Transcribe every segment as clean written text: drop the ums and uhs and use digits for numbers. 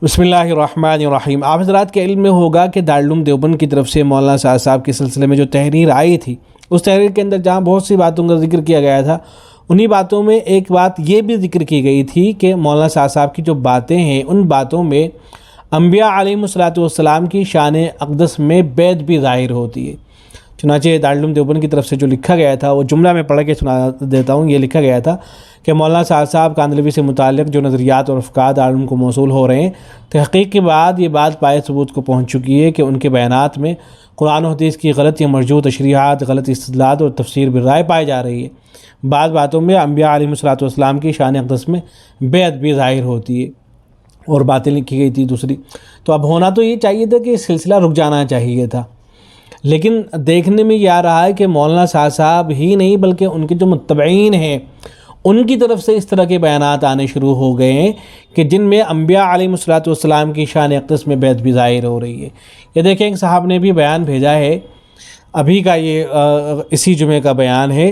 بسم اللہ الرحمن الرحیم۔ آپ حضرات کے علم میں ہوگا کہ دارالعلوم دیوبند کی طرف سے مولانا سعد صاحب کے سلسلے میں جو تحریر آئی تھی، اس تحریر کے اندر جہاں بہت سی باتوں کا ذکر کیا گیا تھا، انہی باتوں میں ایک بات یہ بھی ذکر کی گئی تھی کہ مولانا سعد صاحب کی جو باتیں ہیں ان باتوں میں انبیاء علیہم السلام کی شان اقدس میں بیعت بھی ظاہر ہوتی ہے۔ چنانچہ دارالعلوم دیوبند کی طرف سے جو لکھا گیا تھا وہ جملہ میں پڑھ کے سنا دیتا ہوں۔ یہ لکھا گیا تھا کہ مولانا سعد صاحب کاندھلوی سے متعلق جو نظریات اور افکار دارالعلوم کو موصول ہو رہے ہیں، تحقیق کے بعد یہ بات پائے ثبوت کو پہنچ چکی ہے کہ ان کے بیانات میں قرآن و حدیث کی غلط یا مرجوع تشریحات، غلط استدلالات اور تفسیر بالرائے پائی جا رہی ہے۔ بعض باتوں میں انبیاء علیہم السلام کی شان اقدس میں بیعت بھی ظاہر ہوتی ہے اور باتیں لکھی گئی تھی دوسری۔ تو اب ہونا تو یہ چاہیے تھا کہ یہ سلسلہ رک جانا چاہیے تھا، لیکن دیکھنے میں یہ آ رہا ہے کہ مولانا سعد صاحب ہی نہیں بلکہ ان کے جو متبعین ہیں ان کی طرف سے اس طرح کے بیانات آنے شروع ہو گئے ہیں کہ جن میں انبیاء علیہم السلام کی شان اقدس میں بیعت بھی ظاہر ہو رہی ہے۔ یہ دیکھیں ایک صاحب نے بھی بیان بھیجا ہے، ابھی کا یہ اسی جمعے کا بیان ہے۔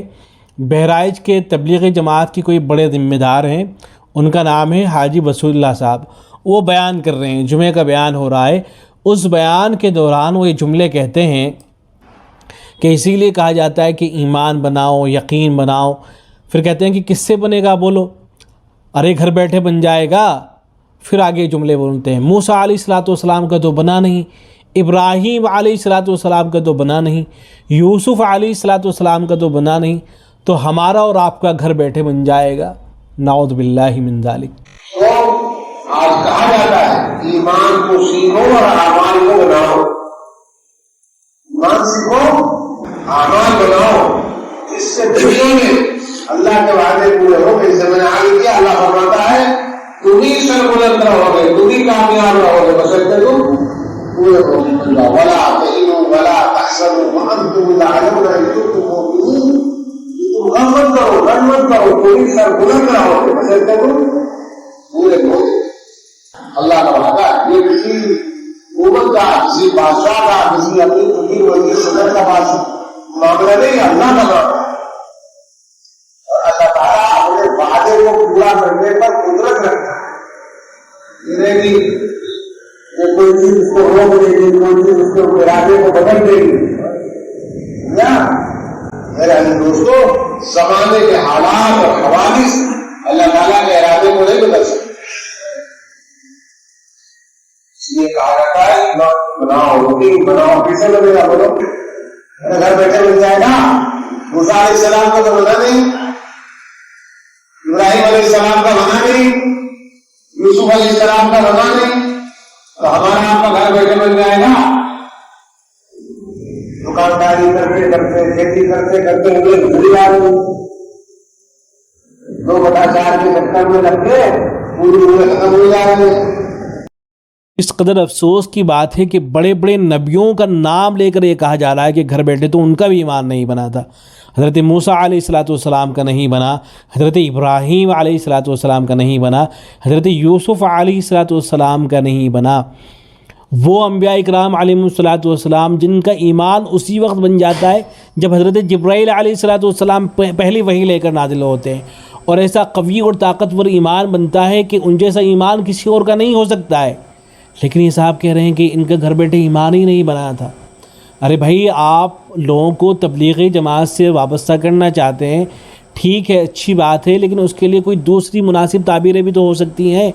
بہرائچ کے تبلیغی جماعت کی کوئی بڑے ذمہ دار ہیں، ان کا نام ہے حاجی وصول اللہ صاحب۔ وہ بیان کر رہے ہیں، جمعے کا بیان ہو رہا ہے۔ اس بیان کے دوران وہ یہ جملے کہتے ہیں کہ اسی لیے کہا جاتا ہے کہ ایمان بناؤ، یقین بناؤ۔ پھر کہتے ہیں کہ کس سے بنے گا بولو، ارے گھر بیٹھے بن جائے گا۔ پھر آگے جملے بولتے ہیں، موسیٰ علیہ السلام کا تو بنا نہیں، ابراہیم علیہ السلام کا تو بنا نہیں، یوسف علیہ السلام کا تو بنا نہیں، تو ہمارا اور آپ کا گھر بیٹھے بن جائے گا۔ نعوذ باللہ من ذالک۔ تو آج کہا جاتا ہے ایمان کو سیکھو اور اعمال کو بناؤ۔ ایمان سیکھو، اعمال بناؤ، اس سے دنیا میں اللہ کے وعدے پورے ہو گئے۔ سے میں نے آگے کیا، اللہ فرماتا ہے تم ہی سربلند رہو گے، تم ہی کامیاب رہو گے، بشرطے تم پورے ہو گے۔ ولا تہنوا ولا تحزنوا وانتم الاعلون ان کنتم مؤمنین۔ تم غم مت کرو، غم مت کرو، تم ہی سربلند رہو گے، بشرطے تم پورے ہو گے۔ اللہ کا وعدہ ہے، یہ کسی حکومت کا، کسی بادشاہ کا، کسی اپنی امیر وزیر صدر کا معاملہ نہیں، اللہ کا معاملہ ہے۔ اور اللہ تعالیٰ اپنے وعدے کو پورا کرنے پر قدرت رکھتا ہے۔ یہ نہیں کہ کوئی چیز اس کو روک دے گی، کوئی چیز اس کے ارادے کو بدل دے گی۔ میرے عزیز دوستو، زمانے کے حالات اور حوادث اللہ تعالیٰ کے ارادے کو نہیں بدل سکتے۔ اس لیے کہا جاتا ہے ایمان بناؤ، یقین بناؤ۔ کیسے بنے گا بولو؟ گھر بیٹھے بن جائے گا۔ موسیٰ علیہ السلام کا تو بنا نہیں، ابراہیم علیہ السلام کا بنا نہیں، یوسف علیہ السلام کا بنا نہیں، تو ہمارا آپ کا گھر بیٹھے بن جائے گا۔ دکانداری کرتے کرتے، کھیتی کرتے کرتے مجھے بھول آ رہی، 2/4 کے چکر میں لگ کے پوری عمر ختم ہو جا رہی ہے۔ اس قدر افسوس کی بات ہے کہ بڑے بڑے نبیوں کا نام لے کر یہ کہا جا رہا ہے کہ گھر بیٹھے، تو ان کا بھی ایمان نہیں بنا تھا۔ حضرت موسیٰ علیہ السلام کا نہیں بنا، حضرت ابراہیم علیہ السلام کا نہیں بنا، حضرت یوسف علیہ السلام کا نہیں بنا۔ وہ انبیاء اکرام علیہم السلام جن کا ایمان اسی وقت بن جاتا ہے جب حضرت جبرائیل علیہ السلام پہلی وحی لے کر نازل ہوتے ہیں، اور ایسا قوی اور طاقتور ایمان بنتا ہے کہ ان جیسا ایمان کسی اور کا نہیں ہو سکتا ہے۔ لیکن یہ صاحب کہہ رہے ہیں کہ ان کا گھر بیٹھے ایمان ہی نہیں بنا تھا۔ ارے بھائی، آپ لوگوں کو تبلیغی جماعت سے وابستہ کرنا چاہتے ہیں، ٹھیک ہے، اچھی بات ہے، لیکن اس کے لیے کوئی دوسری مناسب تعبیریں بھی تو ہو سکتی ہیں،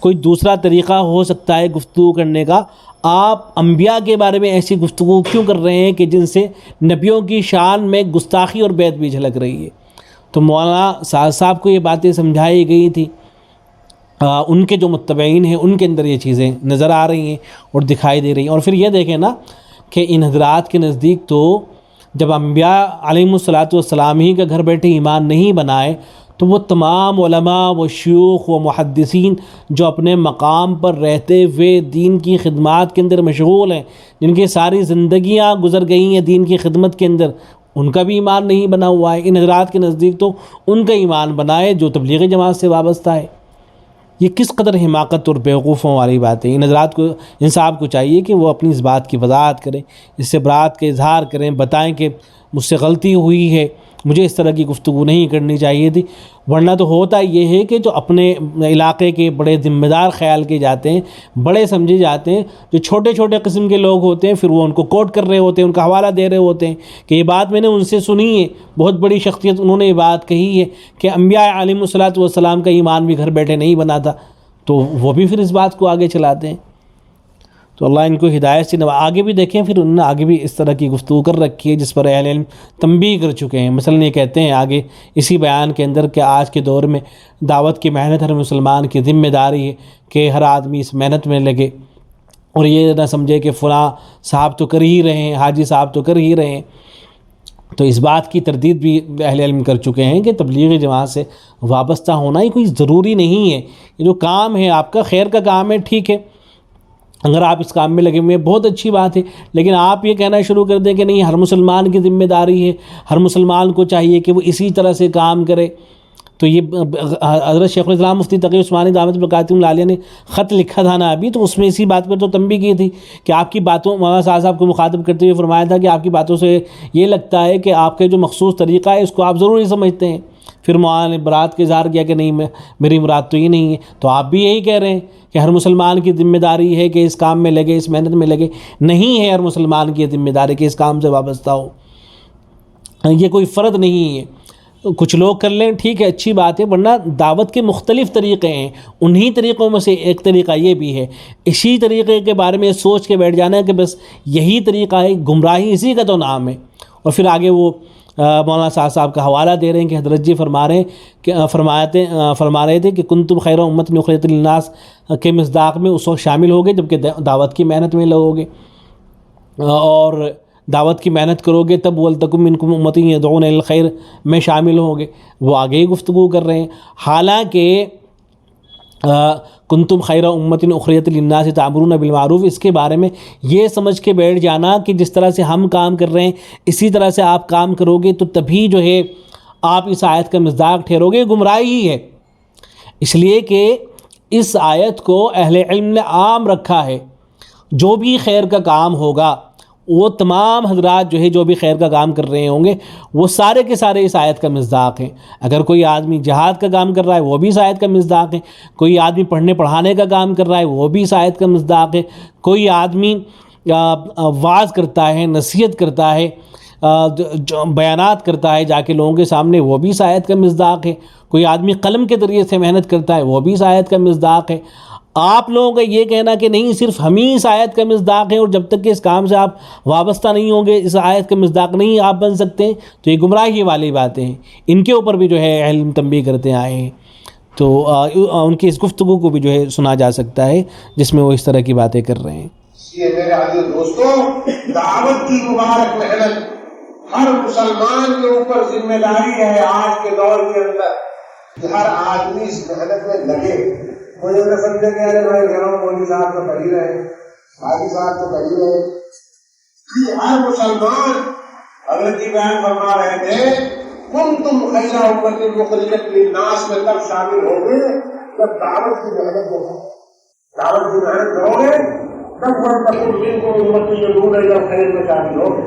کوئی دوسرا طریقہ ہو سکتا ہے گفتگو کرنے کا۔ آپ انبیاء کے بارے میں ایسی گفتگو کیوں کر رہے ہیں کہ جن سے نبیوں کی شان میں گستاخی اور بیعت بھی جھلک رہی ہے؟ تو مولانا سعد صاحب کو یہ باتیں سمجھائی گئی تھی، ان کے جو متبعین ہیں ان کے اندر یہ چیزیں نظر آ رہی ہیں اور دکھائی دے رہی ہیں۔ اور پھر یہ دیکھیں نا کہ ان حضرات کے نزدیک تو جب انبیاء علیہم السلام ہی کا گھر بیٹھے ایمان نہیں بنائے، تو وہ تمام علماء و شیوخ و محدثین جو اپنے مقام پر رہتے ہوئے دین کی خدمات کے اندر مشغول ہیں، جن کی ساری زندگیاں گزر گئی ہیں دین کی خدمت کے اندر، ان کا بھی ایمان نہیں بنا ہوا ہے۔ ان حضرات کے نزدیک تو ان کا ایمان بنا ہے جو تبلیغی جماعت سے وابستہ ہے۔ یہ کس قدر حماقت اور بیوقوفوں والی بات ہے۔ ان حضرات کو، ان صاحب کو چاہیے کہ وہ اپنی اس بات کی وضاحت کریں، اس سے برات کا اظہار کریں، بتائیں کہ مجھ سے غلطی ہوئی ہے مجھے اس طرح کی گفتگو نہیں کرنی چاہیے تھی، ورنہ تو ہوتا یہ ہے کہ جو اپنے علاقے کے بڑے ذمہ دار خیال کیے جاتے ہیں، بڑے سمجھے جاتے ہیں، جو چھوٹے چھوٹے قسم کے لوگ ہوتے ہیں، پھر وہ ان کو کوٹ کر رہے ہوتے ہیں، ان کا حوالہ دے رہے ہوتے ہیں کہ یہ بات میں نے ان سے سنی ہے، بہت بڑی شخصیت انہوں نے یہ بات کہی ہے کہ انبیاء علیہم الصلوۃ والسلام کا ایمان بھی گھر بیٹھے نہیں بنا تھا، تو وہ بھی پھر اس بات کو آگے چلاتے ہیں۔ تو اللہ ان کو ہدایت سے آگے بھی دیکھیں، پھر انہوں نے آگے بھی اس طرح کی گفتگو کر رکھی ہے جس پر اہل علم تنبیہ کر چکے ہیں۔ مثلاً یہ کہتے ہیں آگے اسی بیان کے اندر کہ آج کے دور میں دعوت کی محنت ہر مسلمان کی ذمہ داری ہے کہ ہر آدمی اس محنت میں لگے، اور یہ نہ سمجھے کہ فلاں صاحب تو کر ہی رہے ہیں، حاجی صاحب تو کر ہی رہے ہیں۔ تو اس بات کی تردید بھی اہل علم کر چکے ہیں کہ تبلیغی جماعت سے وابستہ ہونا ہی کوئی ضروری نہیں ہے۔ یہ جو کام ہے آپ کا خیر کا کام ہے، ٹھیک ہے، اگر آپ اس کام میں لگے ہوئے ہیں بہت اچھی بات ہے، لیکن آپ یہ کہنا شروع کر دیں کہ نہیں ہر مسلمان کی ذمہ داری ہے، ہر مسلمان کو چاہیے کہ وہ اسی طرح سے کام کرے، تو یہ حضرت شیخ الاسلام مفتی تقی عثمانی دامت برکاتہم العالیہ نے خط لکھا تھا نا ابھی، تو اس میں اسی بات پر تو تنبیہ کی تھی کہ آپ کی باتوں، مولانا صاحب کو مخاطب کرتے ہوئے فرمایا تھا کہ آپ کی باتوں سے یہ لگتا ہے کہ آپ کے جو مخصوص طریقہ ہے اس کو آپ ضروری سمجھتے ہیں۔ پھر مولانا نے برات کا اظہار کیا کہ نہیں میری مراد تو یہ نہیں ہے، تو آپ بھی یہی کہہ رہے ہیں کہ ہر مسلمان کی ذمہ داری ہے کہ اس کام میں لگے، اس محنت میں لگے، نہیں ہے ہر مسلمان کی ذمہ داری کہ اس کام سے وابستہ ہو، یہ کوئی فرض نہیں ہے۔ کچھ لوگ کر لیں ٹھیک ہے، اچھی بات ہے، ورنہ دعوت کے مختلف طریقے ہیں، انہی طریقوں میں سے ایک طریقہ یہ بھی ہے۔ اسی طریقے کے بارے میں سوچ کے بیٹھ جانا ہے کہ بس یہی طریقہ ہے، گمراہی اسی کا تو نام ہے، اور پھر آگے وہ مولانا صاحب کا حوالہ دے رہے ہیں کہ حضرت جی فرما رہے تھے کہ کنتم خیر امت اخرجت للناس کے مصداق میں اس وقت شامل ہوگے جبکہ دعوت کی محنت میں لگو گے، اور دعوت کی محنت کرو گے تب ولتکم منکم امۃ یدعون الی الخیر میں شامل ہوں گے۔ وہ آگے ہی گفتگو کر رہے ہیں، حالانکہ کنتم خیر امۃ اخرجت للناس تأمرون بالمعروف، اس کے بارے میں یہ سمجھ کے بیٹھ جانا کہ جس طرح سے ہم کام کر رہے ہیں اسی طرح سے آپ کام کرو گے تو تبھی جو ہے آپ اس آیت کا مصداق ٹھہرو گے، گمراہی ہی ہے۔ اس لیے کہ اس آیت کو اہل علم نے عام رکھا ہے، جو بھی خیر کا کام ہوگا وہ تمام حضرات جو ہے جو بھی خیر کا کام کر رہے ہوں گے وہ سارے کے سارے اس آیت کا مصداق ہیں۔ اگر کوئی آدمی جہاد کا کام کر رہا ہے وہ بھی اس آیت کا مصداق ہے، کوئی آدمی پڑھنے پڑھانے کا کام کر رہا ہے وہ بھی اس آیت کا مصداق ہے، کوئی آدمی وعظ کرتا ہے، نصیحت کرتا ہے، جو بیانات کرتا ہے جا کے لوگوں کے سامنے، وہ بھی اس آیت کا مصداق ہے، کوئی آدمی قلم کے ذریعے سے محنت کرتا ہے وہ بھی اس آیت کا مصداق ہے۔ آپ لوگوں کا یہ کہنا کہ نہیں صرف ہم ہی اس آیت کا مصداق ہیں اور جب تک کہ اس کام سے آپ وابستہ نہیں ہوں گے اس آیت کا مصداق نہیں آپ بن سکتے ہیں، تو یہ گمراہی والی باتیں ہیں، ان کے اوپر بھی جو ہے علم تنبیہ کرتے آئے ہیں۔ تو ان کی اس گفتگو کو بھی جو ہے سنا جا سکتا ہے جس میں وہ اس طرح کی باتیں کر رہے ہیں۔ یہ میرے عزیز دوستوں، دعوت کی مبارک محنت ہر مسلمان کے اوپر ذمہ داری ہے آج کے دور کے اندر کہ ہر آدمی اس محنت میں لگے۔ مجھے نہ سمجھے کہ ارے بھائی گھروں مولوی صاحب تو کر ہی رہے، حاجی صاحب تو کر ہی رہے، ہر مسلمان حضرت جی بیان فرما رہے تھے کنتم خیر امۃ اخرجت للناس میں تب شامل ہو گے جب دعوت کی محنت ہو، دعوت کی محنت کرو گے تب ولتکن منکم امۃ یدعون الی الخیر میں شامل ہو گے۔